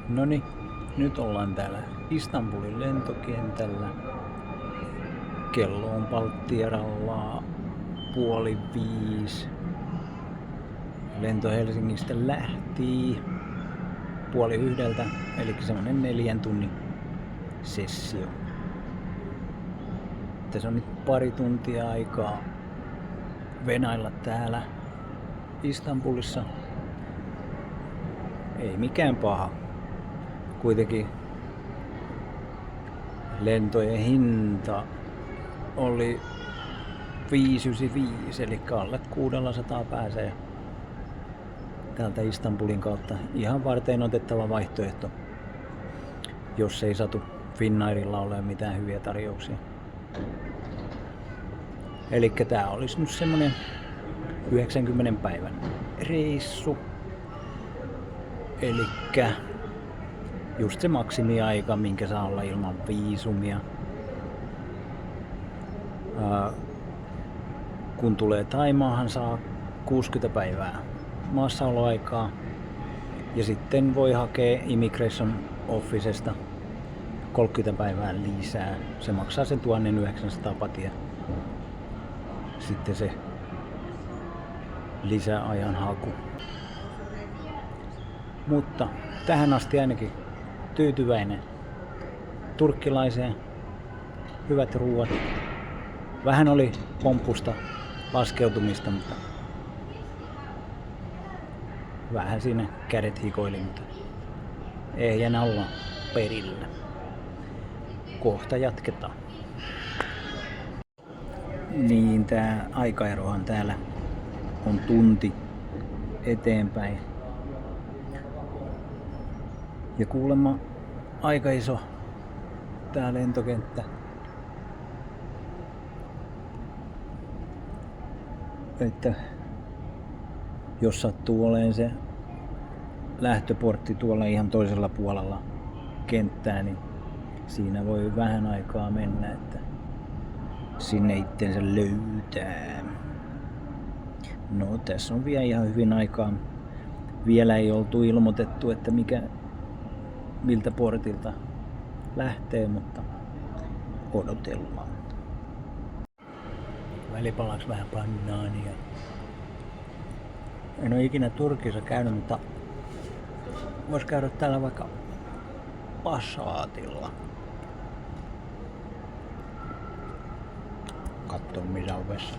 Noniin, nyt ollaan täällä Istanbulin lentokentällä. Kello on Balttiaralla 4:30. Lento Helsingistä lähti 12:30, eli semmonen 4 tunnin sessio. Tässä on nyt pari tuntia aikaa venailla täällä Istanbulissa. Ei mikään paha. Kuitenkin lentojen hinta oli 595, eli alle 600 pääsee täältä Istanbulin kautta. Ihan varten otettava vaihtoehto, jos ei satu Finnairilla ole mitään hyviä tarjouksia. Eli tää olisi nyt semmonen 90 päivän reissu. Elikkä just se maksimiaika, minkä saa olla ilman viisumia. Kun tulee Thaimaahan, saa 60 päivää maassaoloaikaa. Ja sitten voi hakea Immigration Officesta 30 päivää lisää. Se maksaa sen 1900 patia. Sitten se lisäajan haku. Mutta tähän asti ainakin tyytyväinen turkkilaiseen. Hyvät ruuat. Vähän oli pomppusta laskeutumista, mutta vähän siinä kädet hikoili, mutta ehjänä ollaan perillä. Kohta jatketaan. Niin, tää aikaerohan täällä on tunti eteenpäin. Ja kuulemma aika iso tää lentokenttä. Että jos sattuu olemaan se lähtöportti tuolla ihan toisella puolella kenttää, niin siinä voi vähän aikaa mennä, että sinne itsensä löytää. No, tässä on vielä ihan hyvin aikaa. Vielä ei oltu ilmoitettu, että miltä portilta lähtee, mutta odotellaan. Välipalaksi vähän banaania. En ole ikinä Turkissa käynyt, mutta vois käydä täällä vaikka Passatilla. Katsoa missä on vessa.